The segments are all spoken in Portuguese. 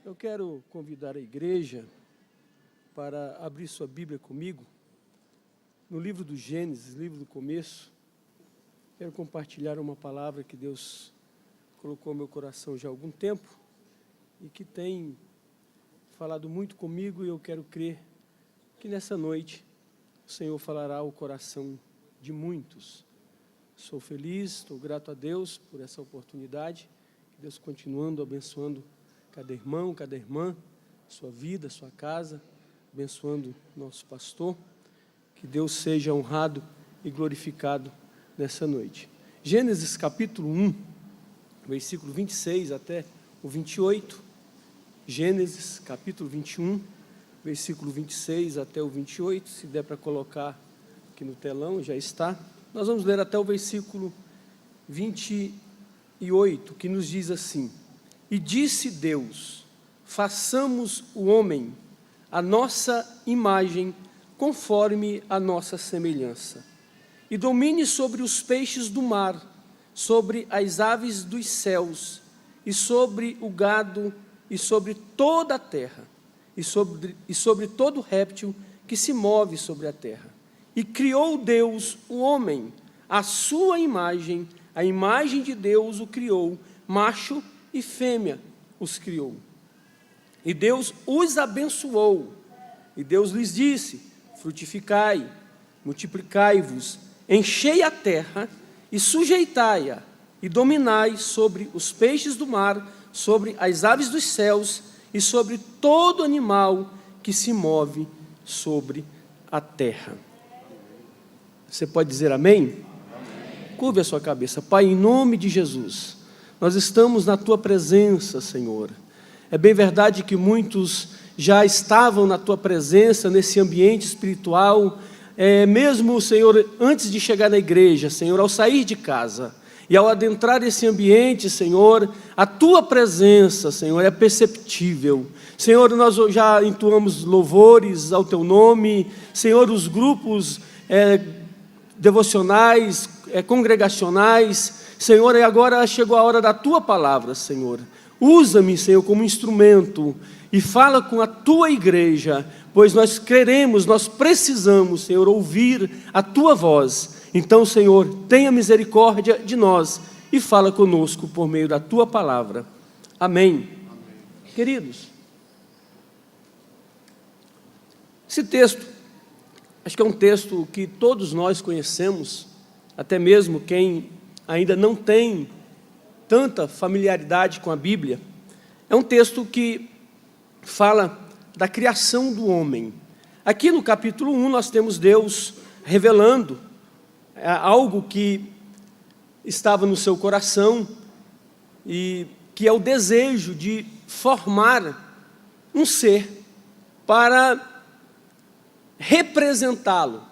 Eu quero convidar a igreja para abrir sua Bíblia comigo, no livro do Gênesis, livro do começo. Quero compartilhar uma palavra que Deus colocou no meu coração já há algum tempo e que tem falado muito comigo, e eu quero crer que nessa noite o Senhor falará ao coração de muitos. Sou feliz, estou grato a Deus por essa oportunidade, que Deus continuando abençoando cada irmão, cada irmã, sua vida, sua casa, abençoando nosso pastor, que Deus seja honrado e glorificado nessa noite. Gênesis capítulo 1, versículo 26 até o 28, Gênesis capítulo 21, versículo 26 até o 28, se der para colocar aqui no telão, já está. Nós vamos ler até o versículo 28, que nos diz assim: E disse Deus, façamos o homem a nossa imagem, conforme a nossa semelhança, e domine sobre os peixes do mar, sobre as aves dos céus, e sobre o gado, e sobre toda a terra, e sobre todo réptil que se move sobre a terra. E criou Deus o homem, à sua imagem, a imagem de Deus o criou, macho e fêmea os criou. E Deus os abençoou, e Deus lhes disse: frutificai, multiplicai-vos, enchei a terra e sujeitai-a, e dominai sobre os peixes do mar, sobre as aves dos céus e sobre todo animal que se move sobre a terra. Você pode dizer amém? Amém. Curve a sua cabeça. Pai, em nome de Jesus, nós estamos na Tua presença, Senhor. É bem verdade que muitos já estavam na Tua presença, nesse ambiente espiritual, mesmo, Senhor, antes de chegar na igreja, Senhor, ao sair de casa e ao adentrar esse ambiente, Senhor, a Tua presença, Senhor, é perceptível. Senhor, nós já entoamos louvores ao Teu nome, Senhor, os grupos devocionais, congregacionais, Senhor, e agora chegou a hora da Tua palavra, Senhor. Usa-me, Senhor, como instrumento e fala com a Tua igreja, pois nós queremos, nós precisamos, Senhor, ouvir a Tua voz. Então, Senhor, tenha misericórdia de nós e fala conosco por meio da Tua palavra. Amém. Amém. Queridos, esse texto, acho que é um texto que todos nós conhecemos, até mesmo quem ainda não tem tanta familiaridade com a Bíblia. É um texto que fala da criação do homem. Aqui no capítulo 1 nós temos Deus revelando algo que estava no seu coração e que é o desejo de formar um ser para representá-lo,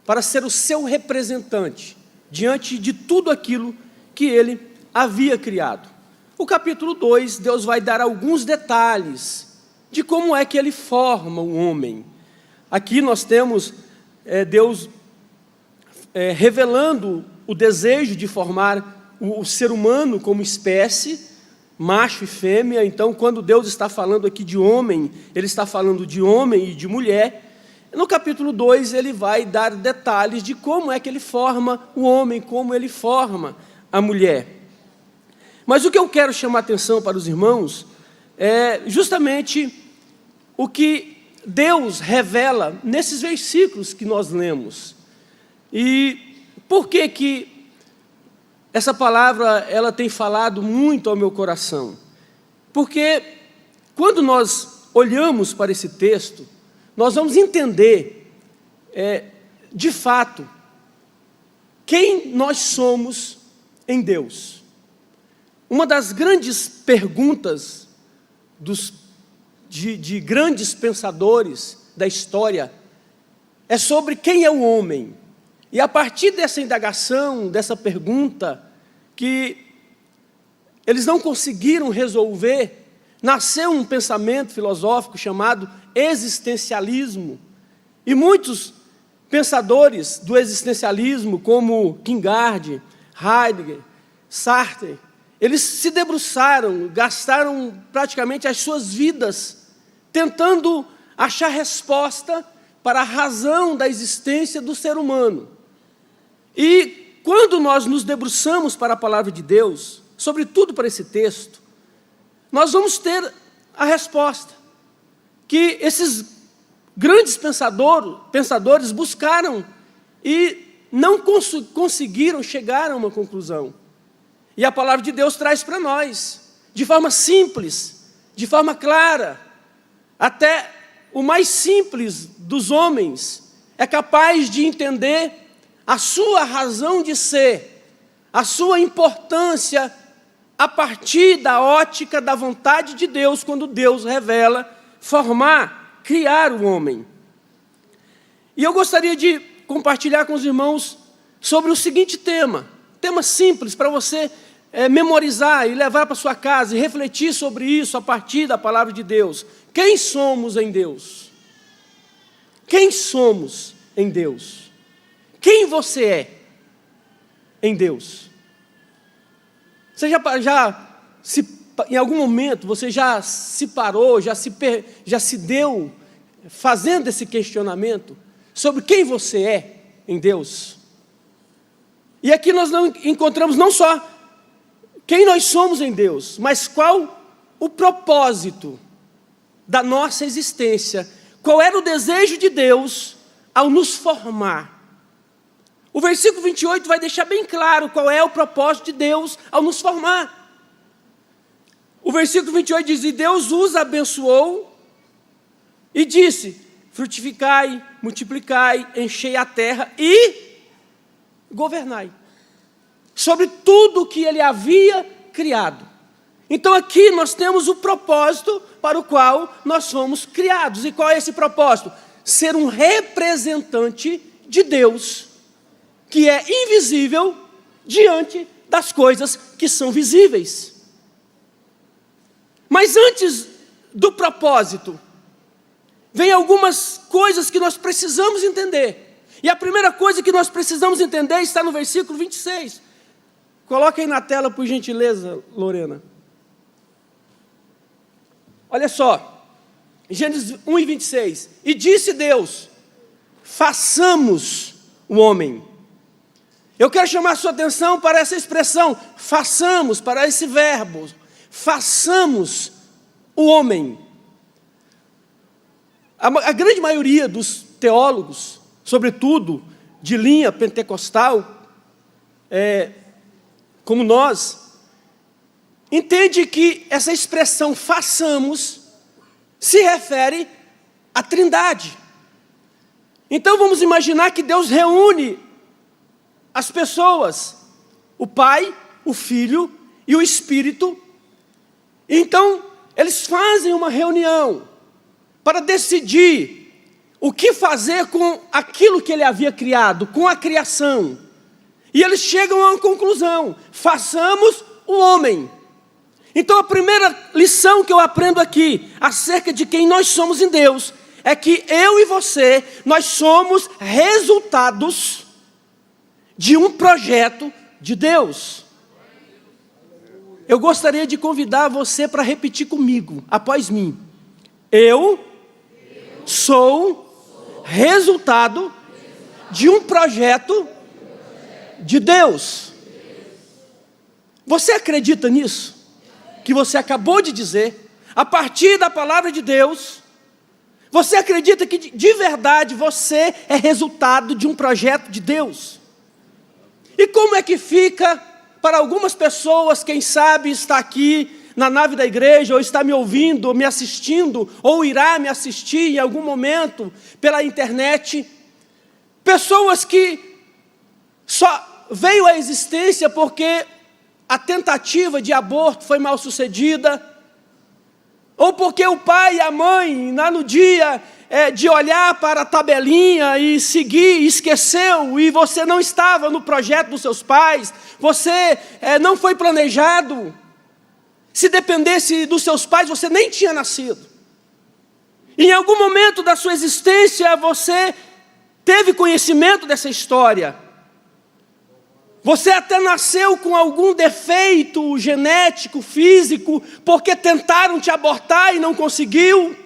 para ser o seu representante diante de tudo aquilo que ele havia criado. O capítulo 2, Deus vai dar alguns detalhes de como é que ele forma o homem. Aqui nós temos Deus revelando o desejo de formar o ser humano como espécie, macho e fêmea. Então, quando Deus está falando aqui de homem, Ele está falando de homem e de mulher. No capítulo 2, Ele vai dar detalhes de como é que Ele forma o homem, como Ele forma a mulher. Mas o que eu quero chamar a atenção para os irmãos é justamente o que Deus revela nesses versículos que nós lemos. E por que que essa palavra ela tem falado muito ao meu coração? Porque quando nós olhamos para esse texto, nós vamos entender, de fato, quem nós somos em Deus. Uma das grandes perguntas de grandes pensadores da história é sobre quem é o homem. E a partir dessa indagação, dessa pergunta, que eles não conseguiram resolver, nasceu um pensamento filosófico chamado existencialismo. E muitos pensadores do existencialismo, como Kierkegaard, Heidegger, Sartre, Eles se debruçaram, gastaram praticamente as suas vidas tentando achar resposta para a razão da existência do ser humano. E quando nós nos debruçamos para a palavra de Deus, sobretudo para esse texto, nós vamos ter a resposta que esses grandes pensadores buscaram e não conseguiram chegar a uma conclusão. E a palavra de Deus traz para nós, de forma simples, de forma clara. Até o mais simples dos homens é capaz de entender a sua razão de ser, a sua importância a partir da ótica da vontade de Deus, quando Deus revela formar, criar o homem. E eu gostaria de compartilhar com os irmãos sobre o seguinte tema simples para você memorizar e levar para sua casa e refletir sobre isso a partir da palavra de Deus. Quem somos em Deus? Quem somos em Deus? Quem você é em Deus? Você em algum momento, você já se parou, já se deu fazendo esse questionamento sobre quem você é em Deus? E aqui nós não encontramos não só quem nós somos em Deus, mas qual o propósito da nossa existência, qual era o desejo de Deus ao nos formar. O versículo 28 vai deixar bem claro qual é o propósito de Deus ao nos formar. O versículo 28 diz: e Deus os abençoou e disse: frutificai, multiplicai, enchei a terra e governai sobre tudo o que ele havia criado. Então aqui nós temos o propósito para o qual nós fomos criados. E qual é esse propósito? Ser um representante de Deus, que é invisível diante das coisas que são visíveis. Mas antes do propósito, vem algumas coisas que nós precisamos entender. E a primeira coisa que nós precisamos entender está no versículo 26. Coloca aí na tela, por gentileza, Lorena. Olha só, Gênesis 1 e 26. E disse Deus: façamos o homem. Eu quero chamar a sua atenção para essa expressão, façamos, para esse verbo, façamos o homem. A grande maioria dos teólogos, sobretudo de linha pentecostal, como nós, entende que essa expressão façamos se refere à Trindade. Então vamos imaginar que Deus reúne as pessoas, o Pai, o Filho e o Espírito. Então eles fazem uma reunião para decidir o que fazer com aquilo que ele havia criado, com a criação. E eles chegam a uma conclusão: façamos o homem. Então a primeira lição que eu aprendo aqui, acerca de quem nós somos em Deus, é que eu e você, nós somos resultados de um projeto de Deus. Eu gostaria de convidar você para repetir comigo, após mim. Eu sou resultado de um projeto de Deus. Você acredita nisso? Que você acabou de dizer, a partir da palavra de Deus, você acredita que de verdade você é resultado de um projeto de Deus? E como é que fica para algumas pessoas, quem sabe está aqui na nave da igreja, ou está me ouvindo, ou me assistindo, ou irá me assistir em algum momento pela internet, pessoas que só veio à existência porque a tentativa de aborto foi mal sucedida, ou porque o pai e a mãe, lá no dia de olhar para a tabelinha e seguir, esqueceu, e você não estava no projeto dos seus pais, você não foi planejado. Se dependesse dos seus pais, você nem tinha nascido. Em algum momento da sua existência, você teve conhecimento dessa história. Você até nasceu com algum defeito genético, físico, porque tentaram te abortar e não conseguiu.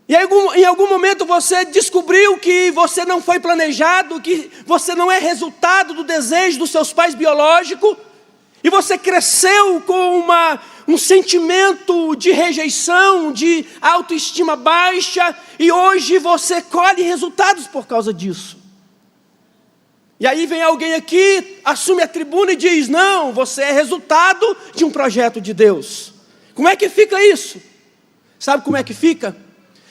E em algum momento você descobriu que você não foi planejado, que você não é resultado do desejo dos seus pais biológicos, e você cresceu com um sentimento de rejeição, de autoestima baixa, e hoje você colhe resultados por causa disso. E aí vem alguém aqui, assume a tribuna e diz: não, você é resultado de um projeto de Deus. Como é que fica isso? Sabe como é que fica?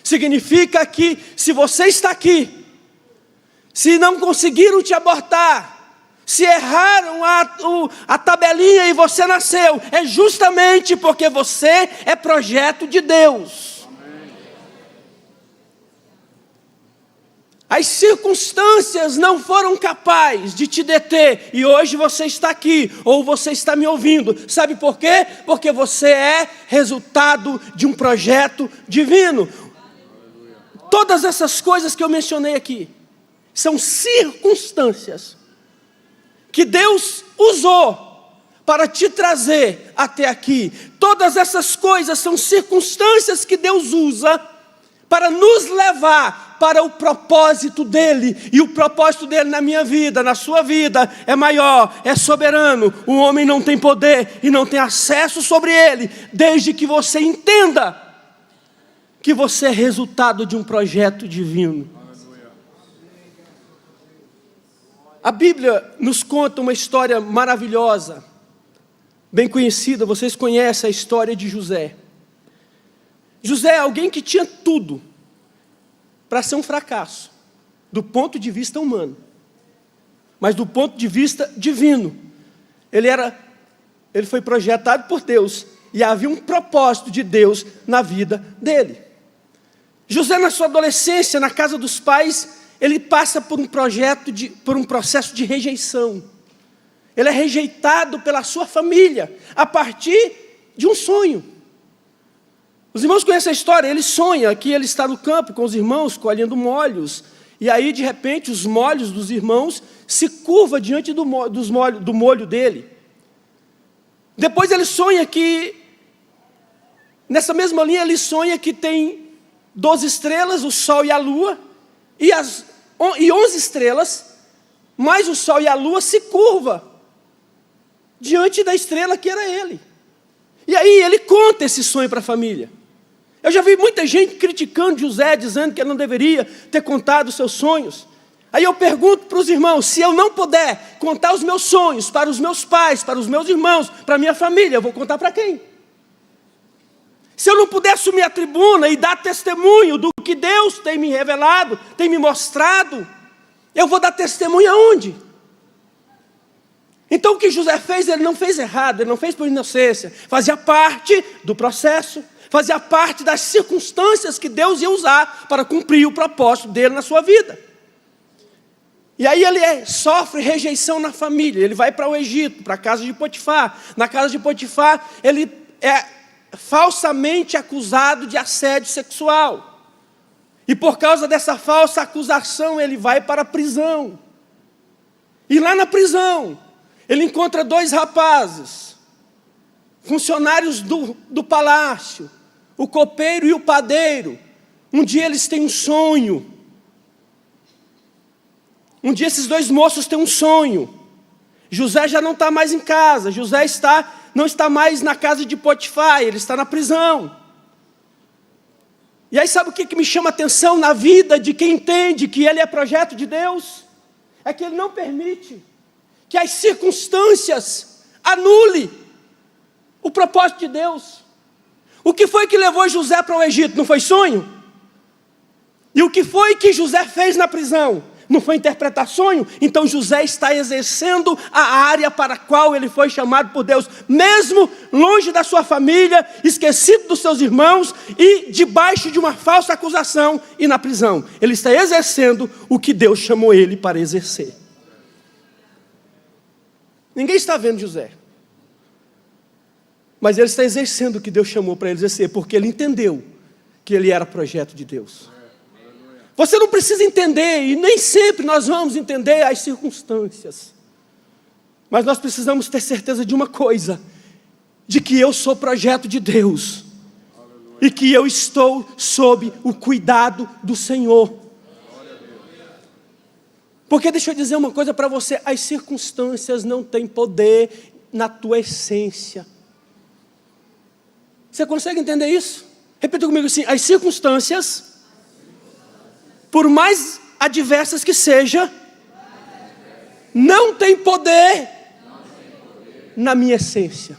Significa que se você está aqui, se não conseguiram te abortar, se erraram a tabelinha e você nasceu, é justamente porque você é projeto de Deus. As circunstâncias não foram capazes de te deter, e hoje você está aqui, ou você está me ouvindo. Sabe por quê? Porque você é resultado de um projeto divino. Todas essas coisas que eu mencionei aqui são circunstâncias que Deus usou para te trazer até aqui. Todas essas coisas são circunstâncias que Deus usa para nos levar para o propósito dEle. E o propósito dEle na minha vida, na sua vida, é maior, é soberano. O homem não tem poder e não tem acesso sobre ele, desde que você entenda que você é resultado de um projeto divino. A Bíblia nos conta uma história maravilhosa, bem conhecida. Vocês conhecem a história de José. José é alguém que tinha tudo para ser um fracasso, do ponto de vista humano, mas do ponto de vista divino. Ele foi projetado por Deus, e havia um propósito de Deus na vida dele. José, na sua adolescência, na casa dos pais, ele passa por um processo de rejeição. Ele é rejeitado pela sua família, a partir de um sonho. Os irmãos conhecem a história. Ele sonha que ele está no campo com os irmãos, colhendo molhos, e aí, de repente, os molhos dos irmãos se curvam diante do molho dele. Depois ele sonha que, nessa mesma linha, ele sonha que tem 12 estrelas, o sol e a lua, e 11 estrelas, mas o sol e a lua se curvam diante da estrela que era ele. E aí ele conta esse sonho para a família. Eu já vi muita gente criticando José, dizendo que ele não deveria ter contado os seus sonhos. Aí eu pergunto para os irmãos: se eu não puder contar os meus sonhos para os meus pais, para os meus irmãos, para a minha família, eu vou contar para quem? Se eu não puder assumir a tribuna e dar testemunho do que Deus tem me revelado, tem me mostrado, eu vou dar testemunho aonde? Então o que José fez, ele não fez errado, ele não fez por inocência, fazia parte do processo, fazia parte das circunstâncias que Deus ia usar para cumprir o propósito dele na sua vida. E aí ele sofre rejeição na família, ele vai para o Egito, para a casa de Potifar. Na casa de Potifar, ele é falsamente acusado de assédio sexual. E por causa dessa falsa acusação, ele vai para a prisão. E lá na prisão, ele encontra 2 rapazes, funcionários do palácio, o copeiro e o padeiro. Um dia eles têm um sonho. Um dia esses 2 moços têm um sonho. José já não está mais em casa, José não está mais na casa de Potifar, ele está na prisão. E aí sabe o que me chama a atenção na vida de quem entende que ele é projeto de Deus? É que ele não permite que as circunstâncias anulem o propósito de Deus. O que foi que levou José para o Egito? Não foi sonho? E o que foi que José fez na prisão? Não foi interpretar sonho? Então José está exercendo a área para a qual ele foi chamado por Deus, mesmo longe da sua família, esquecido dos seus irmãos e debaixo de uma falsa acusação e na prisão. Ele está exercendo o que Deus chamou ele para exercer. Ninguém está vendo José, mas ele está exercendo o que Deus chamou para ele exercer, porque ele entendeu que ele era projeto de Deus. Você não precisa entender, e nem sempre nós vamos entender as circunstâncias. Mas nós precisamos ter certeza de uma coisa, de que eu sou projeto de Deus. E que eu estou sob o cuidado do Senhor. Porque deixa eu dizer uma coisa para você, as circunstâncias não têm poder na tua essência. Você consegue entender isso? Repita comigo assim, as circunstâncias, por mais adversas que sejam, não têm poder na minha essência.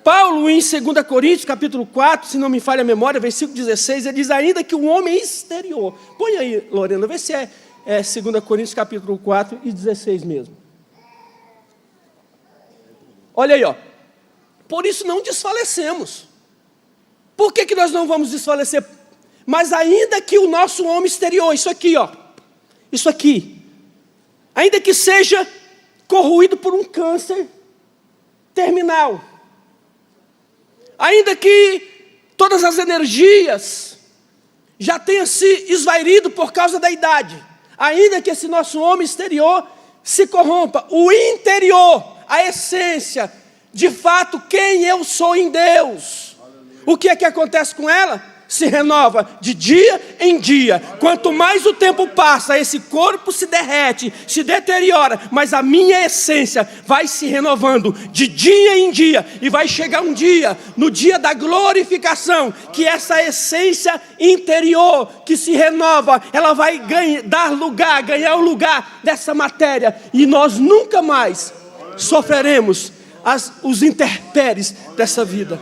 Paulo, em 2 Coríntios, capítulo 4, se não me falha a memória, versículo 16, ele diz, ainda que o homem exterior. Põe aí, Lorena, vê se é 2 Coríntios, capítulo 4 e 16 mesmo. Olha aí, ó. Por isso não desfalecemos. Por que nós não vamos desfalecer? Mas ainda que o nosso homem exterior, isso aqui, ó. Isso aqui. Ainda que seja corroído por um câncer terminal. Ainda que todas as energias já tenham se esvaído por causa da idade, ainda que esse nosso homem exterior se corrompa, o interior, a essência, de fato, quem eu sou em Deus, o que é que acontece com ela? Se renova de dia em dia. Quanto mais o tempo passa, esse corpo se derrete, se deteriora, mas a minha essência vai se renovando de dia em dia, e vai chegar um dia, no dia da glorificação, que essa essência interior que se renova, ela vai ganhar o lugar dessa matéria, e nós nunca mais sofreremos os intempéries dessa vida.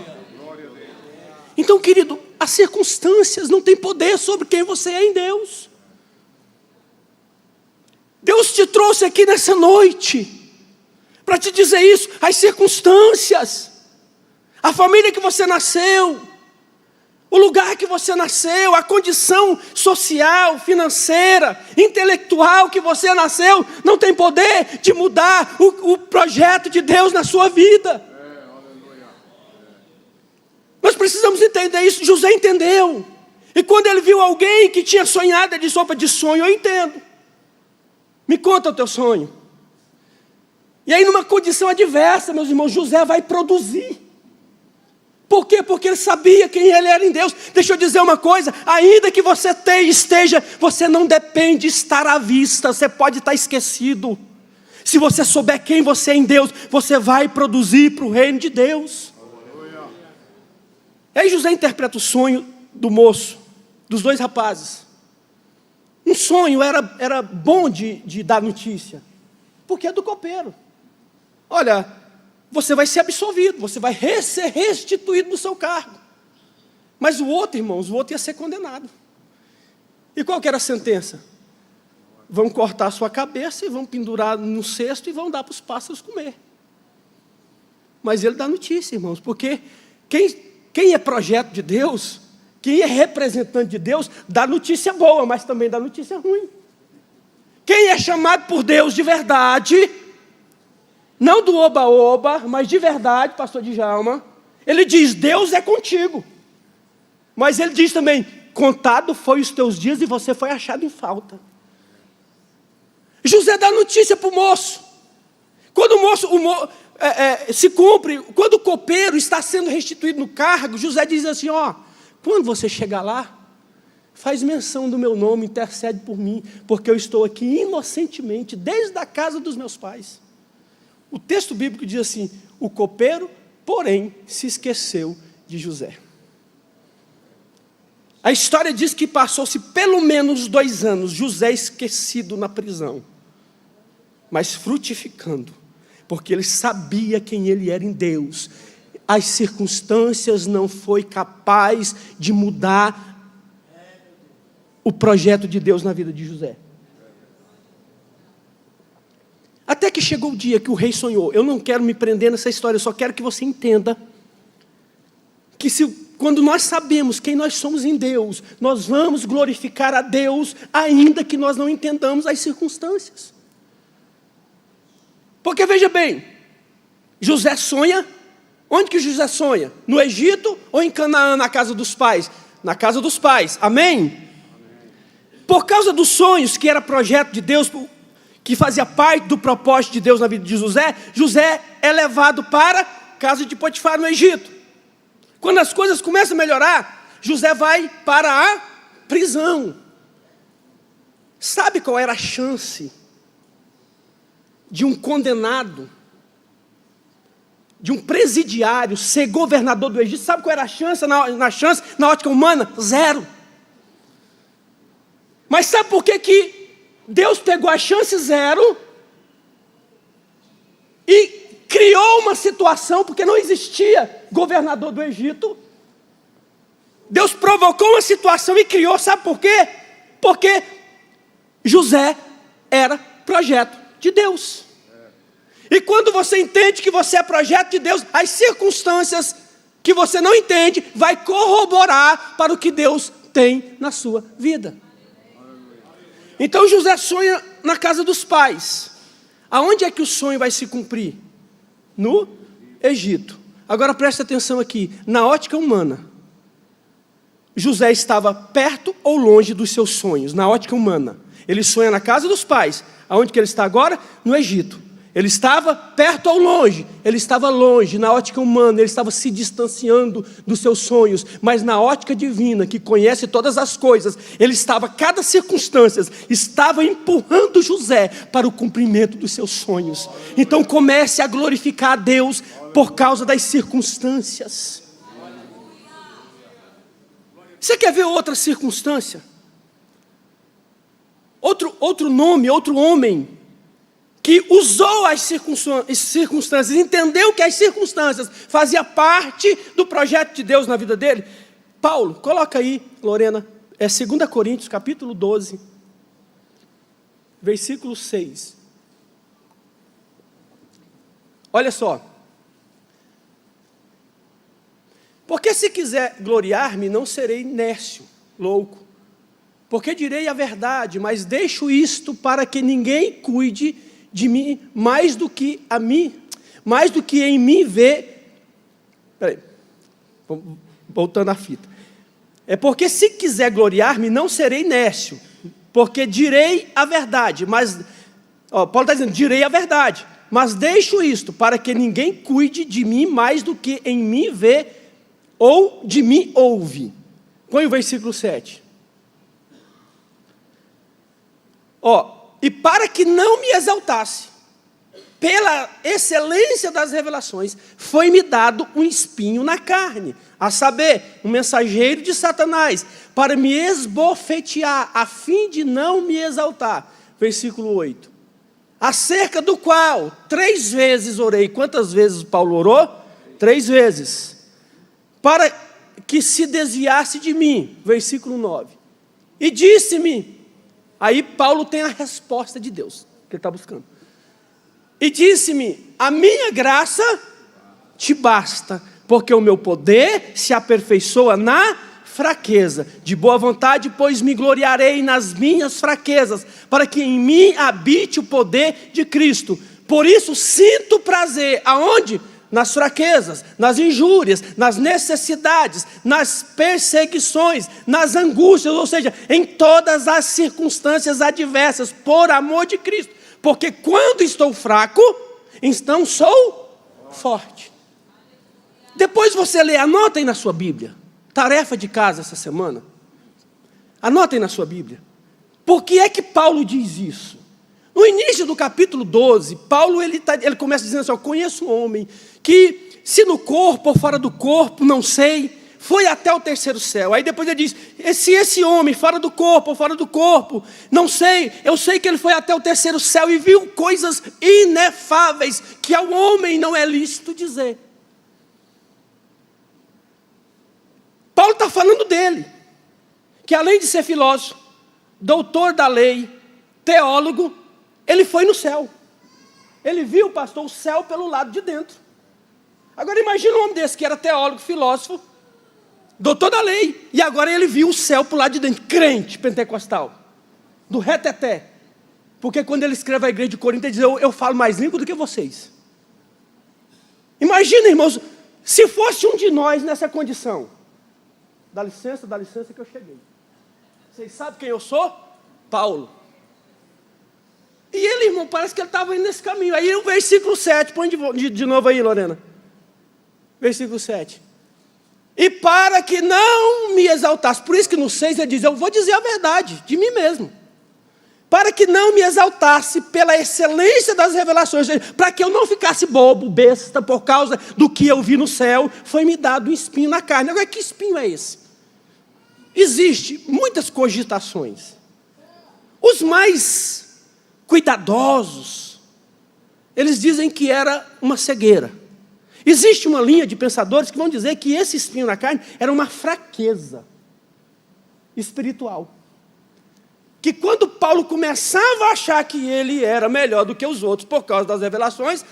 Então, querido, as circunstâncias não têm poder sobre quem você é em Deus. Deus te trouxe aqui nessa noite para te dizer isso. As circunstâncias, a família que você nasceu, o lugar que você nasceu, a condição social, financeira, intelectual que você nasceu, não tem poder de mudar o projeto de Deus na sua vida. Nós precisamos entender isso. José entendeu. E quando ele viu alguém que tinha sonhado, ele disse, opa, de sonho eu entendo. Me conta o teu sonho. E aí numa condição adversa, meus irmãos, José vai produzir. Por quê? Porque ele sabia quem ele era em Deus. Deixa eu dizer uma coisa, ainda que você esteja, você não depende de estar à vista, você pode estar esquecido. Se você souber quem você é em Deus, você vai produzir para o reino de Deus. Aí José interpreta o sonho do moço, dos dois rapazes. Um sonho era bom de dar notícia, porque é do copeiro. Olha, você vai ser absolvido, você vai ser restituído do seu cargo. Mas o outro, irmãos, o outro ia ser condenado. E qual que era a sentença? Vão cortar a sua cabeça e vão pendurar no cesto e vão dar para os pássaros comer. Mas ele dá notícia, irmãos, porque quem é projeto de Deus, quem é representante de Deus, dá notícia boa, mas também dá notícia ruim. Quem é chamado por Deus de verdade, não do oba-oba, mas de verdade, pastor Djalma, ele diz, Deus é contigo. Mas ele diz também, contado foi os teus dias e você foi achado em falta. José dá notícia para o moço. Quando o moço... se cumpre, quando o copeiro está sendo restituído no cargo, José diz assim, quando você chegar lá, faz menção do meu nome, intercede por mim, porque eu estou aqui inocentemente, desde a casa dos meus pais. O texto bíblico diz assim, o copeiro, porém, se esqueceu de José. A história diz que passou-se pelo menos 2 anos, José esquecido na prisão, mas frutificando, porque ele sabia quem ele era em Deus. As circunstâncias não foi capaz de mudar o projeto de Deus na vida de José. Até que chegou o dia que o rei sonhou. Eu não quero me prender nessa história, eu só quero que você entenda que quando nós sabemos quem nós somos em Deus, nós vamos glorificar a Deus, ainda que nós não entendamos as circunstâncias. Porque veja bem, José sonha, onde que José sonha? No Egito ou em Canaã, na casa dos pais? Na casa dos pais, amém? Por causa dos sonhos, que era projeto de Deus, que fazia parte do propósito de Deus na vida de José, José é levado para a casa de Potifar no Egito. Quando as coisas começam a melhorar, José vai para a prisão. Sabe qual era a chance de um condenado, de um presidiário ser governador do Egito? Sabe qual era a chance na ótica humana? 0. Mas sabe por que Deus pegou a chance 0 e criou uma situação, porque não existia governador do Egito? Deus provocou uma situação e criou, sabe por quê? Porque José era projeto de Deus. E quando você entende que você é projeto de Deus, as circunstâncias que você não entende vai corroborar para o que Deus tem na sua vida. Então José sonha na casa dos pais. Aonde é que o sonho vai se cumprir? No Egito. Agora preste atenção aqui, na ótica humana, José estava perto ou longe dos seus sonhos? Na ótica humana, ele sonha na casa dos pais. Aonde que ele está agora? No Egito. Ele estava perto ou longe? Ele estava longe. Na ótica humana, ele estava se distanciando dos seus sonhos. Mas na ótica divina, que conhece todas as coisas, ele estava, cada circunstância, estava empurrando José para o cumprimento dos seus sonhos. Então comece a glorificar a Deus por causa das circunstâncias. Você quer ver outra circunstância? Outro nome, outro homem que usou as circunstâncias, entendeu que as circunstâncias faziam parte do projeto de Deus na vida dele. Paulo, coloca aí, Lorena, é 2 Coríntios, capítulo 12, versículo 6. Olha só. Porque se quiser gloriar-me, não serei nércio, louco. Porque direi a verdade, mas deixo isto para que ninguém cuide de mim mais do que em mim vê. Peraí, voltando à fita. É porque se quiser gloriar-me, não serei nércio, porque direi a verdade, mas, Paulo está dizendo, direi a verdade, mas deixo isto para que ninguém cuide de mim mais do que em mim vê ou de mim ouve. Põe o versículo 7. E para que não me exaltasse, pela excelência das revelações, foi-me dado um espinho na carne, a saber, um mensageiro de Satanás, para me esbofetear, a fim de não me exaltar. Versículo 8. Acerca do qual 3 vezes orei. Quantas vezes Paulo orou? 3 vezes. Para que se desviasse de mim. Versículo 9. E disse-me, aí Paulo tem a resposta de Deus, que ele está buscando. E disse-me, a minha graça te basta, porque o meu poder se aperfeiçoa na fraqueza. De boa vontade, pois me gloriarei nas minhas fraquezas, para que em mim habite o poder de Cristo. Por isso sinto prazer, aonde? Nas fraquezas, nas injúrias, nas necessidades, nas perseguições, nas angústias, ou seja, em todas as circunstâncias adversas, por amor de Cristo. Porque quando estou fraco, então sou forte. Depois você lê, anota aí na sua Bíblia, tarefa de casa essa semana. Anota aí na sua Bíblia. Por que é que Paulo diz isso? No início do capítulo 12, Paulo ele começa dizendo assim, conheço um homem que, se no corpo ou fora do corpo, não sei, foi até o 3º céu. Aí depois ele diz, se esse homem, fora do corpo ou fora do corpo, não sei, eu sei que ele foi até o 3º céu e viu coisas inefáveis que ao homem não é lícito dizer. Paulo está falando dele, que além de ser filósofo, doutor da lei, teólogo, ele foi no céu. Ele viu, pastor, o céu pelo lado de dentro. Agora imagina um homem desse que era teólogo, filósofo, doutor da lei, e agora ele viu o céu pelo lado de dentro, crente pentecostal, do reteté. Porque quando ele escreve a igreja de Corinto, ele diz, eu falo mais língua do que vocês. Imagina, irmãos, se fosse um de nós nessa condição. Dá licença que eu cheguei. Vocês sabem quem eu sou? Paulo. E ele, irmão, parece que ele estava indo nesse caminho. Aí o versículo 7, põe de novo aí, Lorena. Versículo 7. E para que não me exaltasse, por isso que no 6 ele diz, eu vou dizer a verdade de mim mesmo. Para que não me exaltasse pela excelência das revelações, para que eu não ficasse bobo, besta, por causa do que eu vi no céu, foi-me dado um espinho na carne. Agora, que espinho é esse? Existem muitas cogitações. Os mais cuidadosos, eles dizem que era uma cegueira. Existe uma linha de pensadores que vão dizer que esse espinho na carne era uma fraqueza espiritual. Que quando Paulo começava a achar que ele era melhor do que os outros por causa das revelações,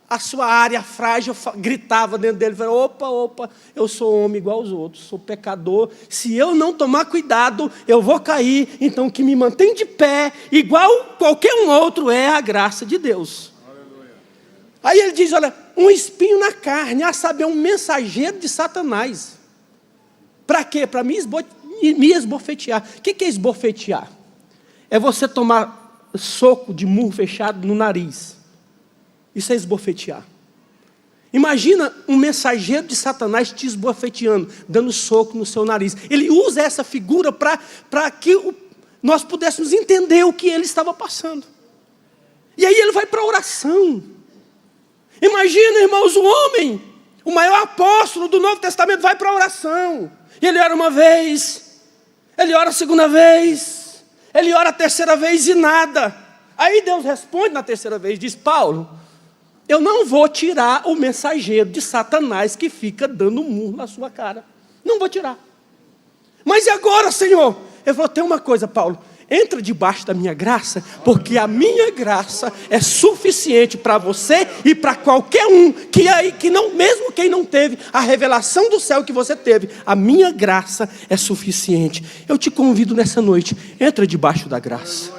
a sua área frágil gritava dentro dele, opa, eu sou homem igual aos outros, sou pecador, se eu não tomar cuidado, eu vou cair, então o que me mantém de pé, igual qualquer um outro, é a graça de Deus. Aleluia. Aí ele diz, olha, um espinho na carne, a saber, um mensageiro de Satanás. Para quê? Para me esbofetear. O que é esbofetear? É você tomar soco de murro fechado no nariz. Isso é esbofetear. Imagina um mensageiro de Satanás te esbofeteando, dando soco no seu nariz. Ele usa essa figura para que nós pudéssemos entender o que ele estava passando. E aí ele vai para a oração. Imagina, irmãos, um homem, o maior apóstolo do Novo Testamento, vai para a oração. E ele ora uma vez, ele ora a segunda vez, ele ora a terceira vez e nada. Aí Deus responde na terceira vez, diz, Paulo, eu não vou tirar o mensageiro de Satanás que fica dando um murro na sua cara. Não vou tirar. Mas e agora, Senhor? Ele falou, tem uma coisa, Paulo, entra debaixo da minha graça, porque a minha graça é suficiente para você e para qualquer um que não, mesmo quem não teve a revelação do céu que você teve, a minha graça é suficiente. Eu te convido nessa noite, entra debaixo da graça.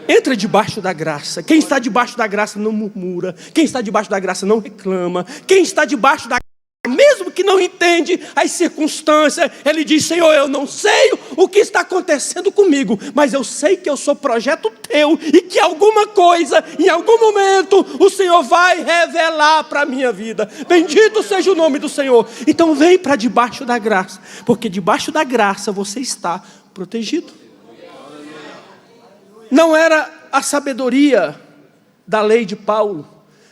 Entra debaixo da graça. Quem está debaixo da graça não murmura. Quem está debaixo da graça não reclama. Quem está debaixo da graça, mesmo que não entende as circunstâncias, ele diz, Senhor, eu não sei o que está acontecendo comigo, mas eu sei que eu sou projeto teu e que alguma coisa, em algum momento, o Senhor vai revelar para a minha vida. Bendito seja o nome do Senhor. Então vem para debaixo da graça, porque debaixo da graça você está protegido. Não era a sabedoria da lei de Paulo,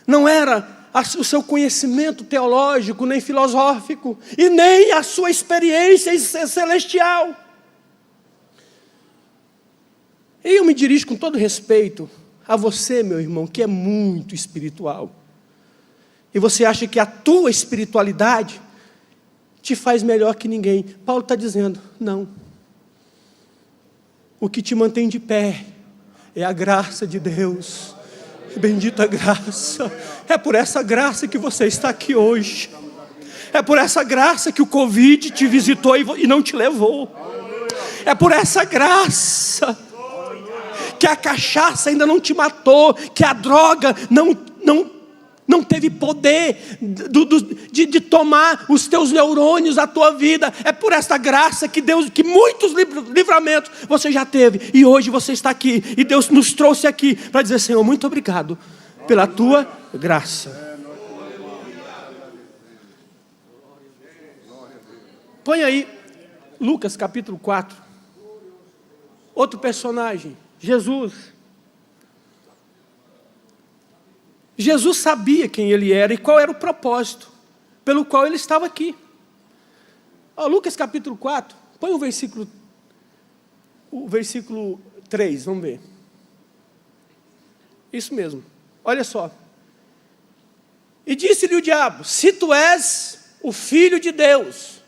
não era o seu conhecimento teológico, nem filosófico, e nem a sua experiência celestial. E eu me dirijo com todo respeito a você, meu irmão, que é muito espiritual. E você acha que a tua espiritualidade te faz melhor que ninguém. Paulo está dizendo, não. O que te mantém de pé é a graça de Deus. Bendita graça. É por essa graça que você está aqui hoje. É por essa graça que o Covid te visitou e não te levou. É por essa graça que a cachaça ainda não te matou, que a droga não teve poder de tomar os teus neurônios, a tua vida. É por essa graça que Deus, que muitos livramentos você já teve, e hoje você está aqui, e Deus nos trouxe aqui para dizer, Senhor, muito obrigado pela tua graça. Põe aí Lucas capítulo 4. Outro personagem, Jesus. Jesus sabia quem ele era e qual era o propósito pelo qual ele estava aqui. Lucas capítulo 4, põe o versículo 3, vamos ver. Isso mesmo, olha só. E disse-lhe o diabo, se tu és o Filho de Deus,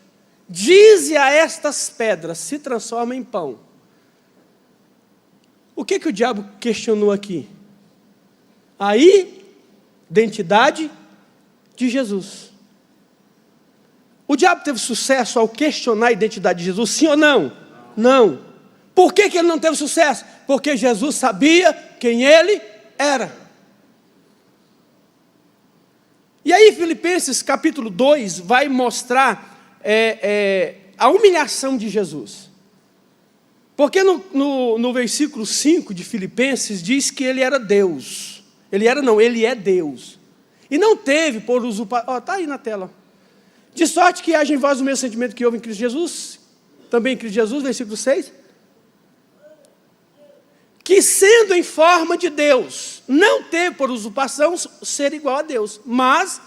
dize a estas pedras, se transforma em pão. O que o diabo questionou aqui? Aí, identidade de Jesus. O diabo teve sucesso ao questionar a identidade de Jesus, sim ou não? Não. Por que ele não teve sucesso? Porque Jesus sabia quem ele era. E aí Filipenses capítulo 2 vai mostrar a humilhação de Jesus. Porque no versículo 5 de Filipenses diz que ele era Deus. Ele é Deus. E não teve por usurpação. Está aí na tela. De sorte que haja em vós o mesmo sentimento que houve em Cristo Jesus. Também em Cristo Jesus, versículo 6. Que sendo em forma de Deus, não teve por usurpação ser igual a Deus, mas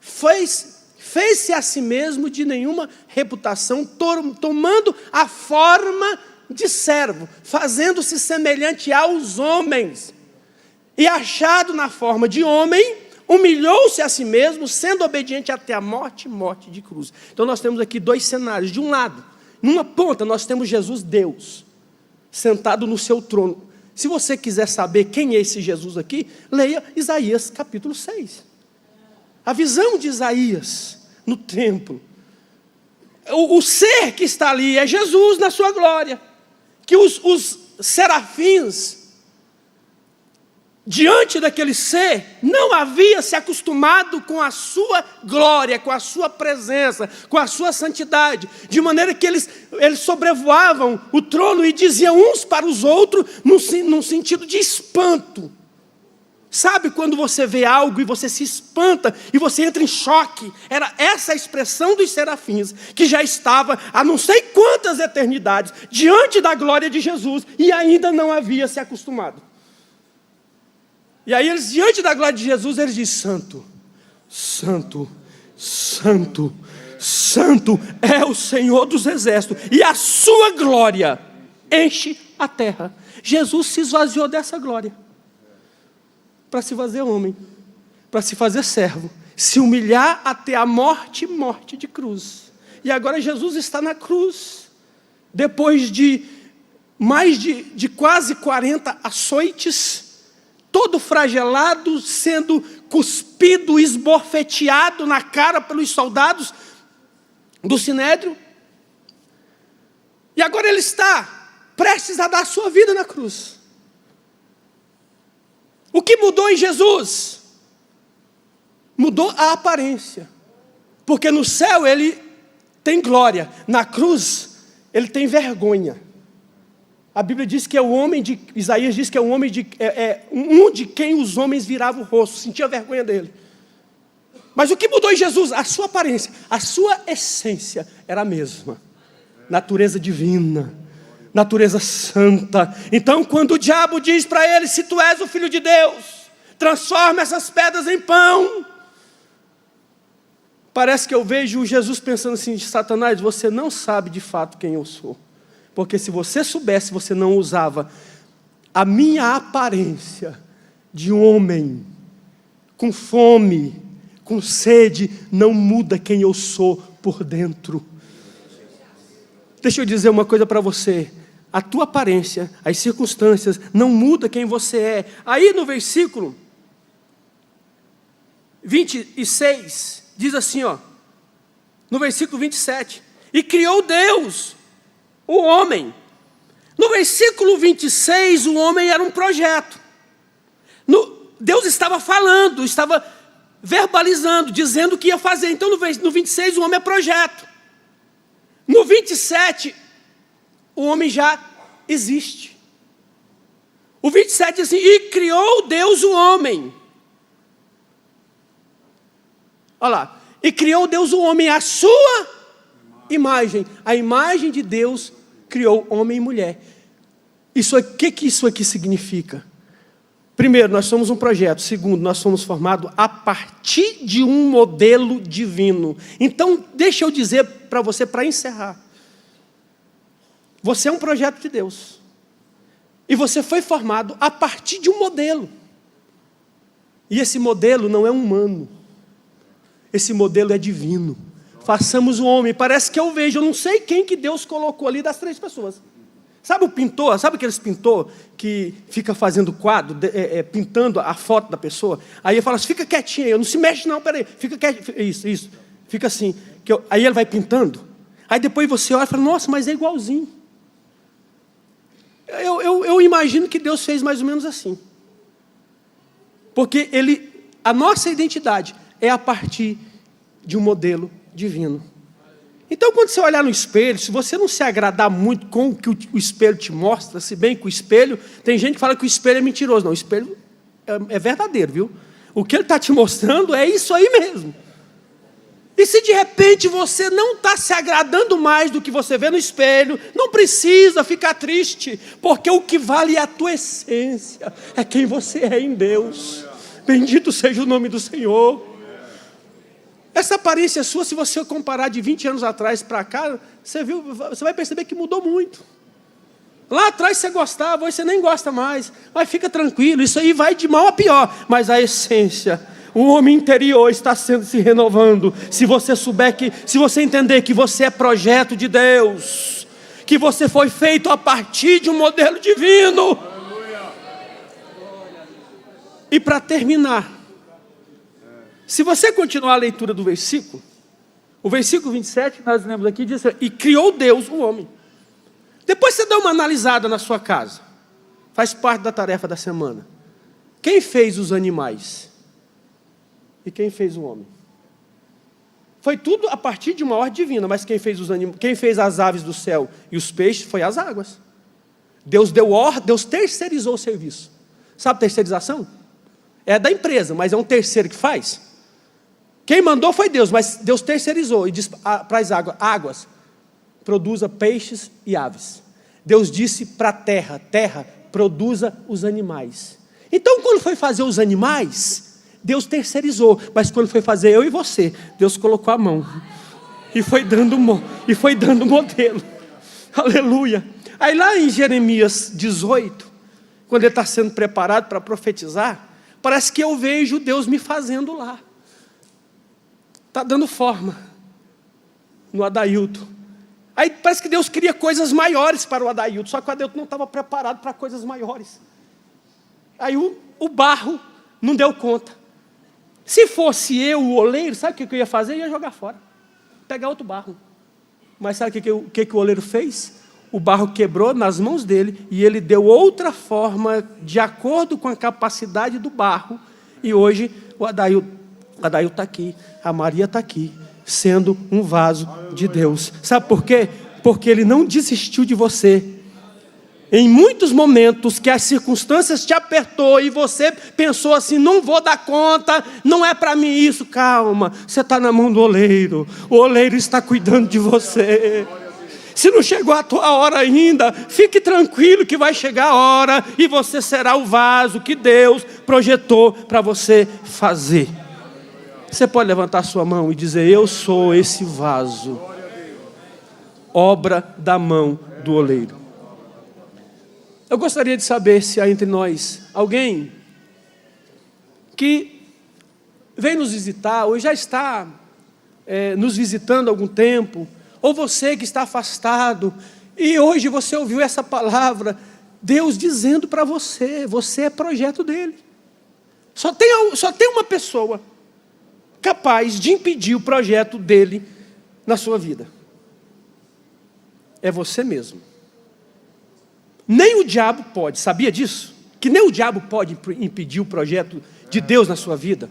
fez-se a si mesmo de nenhuma reputação, tomando a forma de servo, fazendo-se semelhante aos homens, e achado na forma de homem, humilhou-se a si mesmo, sendo obediente até a morte de cruz. Então nós temos aqui dois cenários. De um lado, numa ponta, nós temos Jesus, Deus, sentado no seu trono. Se você quiser saber quem é esse Jesus aqui, leia Isaías capítulo 6. A visão de Isaías no templo. O ser que está ali é Jesus na sua glória. Que os serafins, diante daquele ser, não havia se acostumado com a sua glória, com a sua presença, com a sua santidade, de maneira que eles sobrevoavam o trono e diziam uns para os outros, num sentido de espanto. Sabe quando você vê algo e você se espanta e você entra em choque? Era essa a expressão dos serafins, que já estava há não sei quantas eternidades diante da glória de Jesus e ainda não havia se acostumado. E aí eles, diante da glória de Jesus, eles dizem: Santo, Santo, Santo, Santo é o Senhor dos exércitos, e a sua glória enche a terra. Jesus se esvaziou dessa glória para se fazer homem, para se fazer servo, se humilhar até a morte de cruz. E agora Jesus está na cruz, depois de mais de quase 40 açoites, todo fragelado, sendo cuspido, esbofeteado na cara pelos soldados do Sinédrio. E agora ele está prestes a dar a sua vida na cruz. O que mudou em Jesus? Mudou a aparência. Porque no céu ele tem glória, na cruz ele tem vergonha. A Bíblia diz que é o homem de... Isaías diz que é um homem de... um de quem os homens viravam o rosto, sentia vergonha dele. Mas o que mudou em Jesus? A sua aparência, a sua essência era a mesma. Natureza divina, natureza santa. Então quando o diabo diz para ele: se tu és o Filho de Deus, transforma essas pedras em pão. Parece que eu vejo Jesus pensando assim: Satanás, você não sabe de fato quem eu sou. Porque se você soubesse, você não usava a minha aparência de homem, com fome, com sede, não muda quem eu sou por dentro. Deixa eu dizer uma coisa para você: a tua aparência, as circunstâncias, não muda quem você é. Aí no versículo 26, diz assim, no versículo 27, e criou Deus o homem. No versículo 26, o homem era um projeto. Deus estava falando, estava verbalizando, dizendo o que ia fazer. Então no 26 o homem é projeto. No 27, o homem já existe. O 27 diz assim: e criou Deus o homem. Olha lá. E criou Deus o homem à sua imagem. A imagem de Deus criou homem e mulher. O que isso aqui significa? Primeiro, nós somos um projeto. Segundo, nós somos formados a partir de um modelo divino. Então, deixa eu dizer para você, para encerrar. Você é um projeto de Deus. E você foi formado a partir de um modelo. E esse modelo não é humano. Esse modelo é divino. Façamos o homem. Parece que eu vejo, eu não sei quem que Deus colocou ali das 3 pessoas. Sabe o pintor? Sabe aqueles pintor que fica fazendo quadro, pintando a foto da pessoa? Aí ele fala assim: fica quietinho aí, não se mexe não, peraí, fica quietinho. Isso, fica assim. Aí ele vai pintando. Aí depois você olha e fala: nossa, mas é igualzinho. Eu imagino que Deus fez mais ou menos assim. Porque a nossa identidade é a partir de um modelo divino. Então, quando você olhar no espelho, se você não se agradar muito com o que o espelho te mostra, se bem que o espelho, tem gente que fala que o espelho é mentiroso. Não, o espelho é verdadeiro, viu? O que ele está te mostrando é isso aí mesmo. E se de repente você não está se agradando mais do que você vê no espelho, não precisa ficar triste, porque o que vale é a tua essência, é quem você é em Deus. Bendito seja o nome do Senhor. Essa aparência sua, se você comparar de 20 anos atrás para cá, você vai perceber que mudou muito. Lá atrás você gostava, hoje você nem gosta mais. Mas fica tranquilo, isso aí vai de mal a pior. Mas a essência, o homem interior está se renovando. Se você souber se você entender que você é projeto de Deus, que você foi feito a partir de um modelo divino. E para terminar, se você continuar a leitura do versículo, o versículo 27, nós lemos aqui, diz assim: e criou Deus o homem. Depois você dá uma analisada na sua casa. Faz parte da tarefa da semana. Quem fez os animais? E quem fez o homem? Foi tudo a partir de uma ordem divina, mas quem fez as aves do céu e os peixes foi as águas. Deus deu ordem, Deus terceirizou o serviço. Sabe terceirização? É da empresa, mas é um terceiro que faz. Quem mandou foi Deus, mas Deus terceirizou e diz para as águas, produza peixes e aves. Deus disse para a terra, produza os animais. Então, quando foi fazer os animais, Deus terceirizou, mas quando foi fazer eu e você, Deus colocou a mão e foi dando modelo. Aleluia. Aí lá em Jeremias 18, quando ele está sendo preparado para profetizar, parece que eu vejo Deus me fazendo lá. Está dando forma no Adailton. Aí parece que Deus queria coisas maiores para o Adailton, só que o Adailton não estava preparado para coisas maiores. Aí o barro não deu conta. Se fosse eu, o oleiro, sabe o que eu ia fazer? Eu ia jogar fora, pegar outro barro. Mas sabe o que o oleiro fez? O barro quebrou nas mãos dele e ele deu outra forma de acordo com a capacidade do barro. E hoje o Adailton está aqui, a Maria está aqui, sendo um vaso de Deus. Sabe por quê? Porque Ele não desistiu de você. Em muitos momentos que as circunstâncias te apertou e você pensou assim, não vou dar conta, não é para mim isso. Calma, você está na mão do oleiro. O oleiro está cuidando de você. Se não chegou a tua hora ainda, fique tranquilo que vai chegar a hora e você será o vaso que Deus projetou para você fazer. Você pode levantar sua mão e dizer: eu sou esse vaso, obra da mão do oleiro. Eu gostaria de saber se há entre nós alguém que vem nos visitar ou já está nos visitando há algum tempo, ou você que está afastado e hoje você ouviu essa palavra, Deus dizendo para você: você é projeto dele. Só tem uma pessoa capaz de impedir o projeto dele na sua vida. É você mesmo. Nem o diabo pode, sabia disso? Que nem o diabo pode impedir o projeto de Deus na sua vida.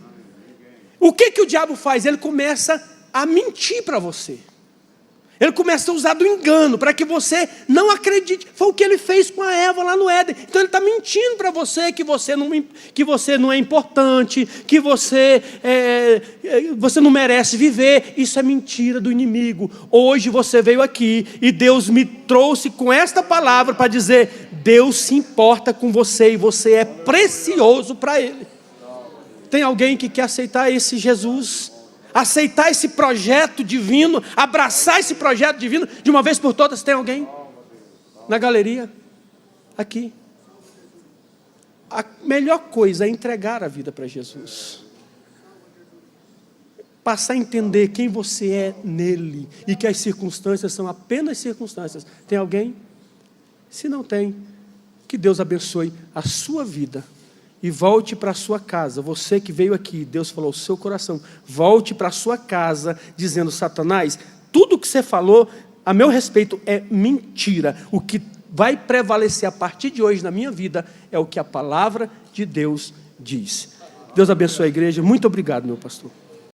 O que o diabo faz? Ele começa a mentir para você. Ele começa a usar do engano para que você não acredite. Foi o que ele fez com a Eva lá no Éden. Então ele está mentindo para você que você não é importante, que você não merece viver. Isso é mentira do inimigo. Hoje você veio aqui e Deus me trouxe com esta palavra para dizer: Deus se importa com você e você é precioso para Ele. Tem alguém que quer aceitar esse Jesus? Aceitar esse projeto divino, abraçar esse projeto divino de uma vez por todas? Tem alguém? Na galeria? Aqui. A melhor coisa é entregar a vida para Jesus. Passar a entender quem você é nele e que as circunstâncias são apenas circunstâncias. Tem alguém? Se não tem, que Deus abençoe a sua vida. E volte para a sua casa. Você que veio aqui, Deus falou ao seu coração, volte para a sua casa dizendo: Satanás, tudo que você falou a meu respeito é mentira. O que vai prevalecer a partir de hoje na minha vida é o que a palavra de Deus diz. Deus abençoe a igreja. Muito obrigado, meu pastor.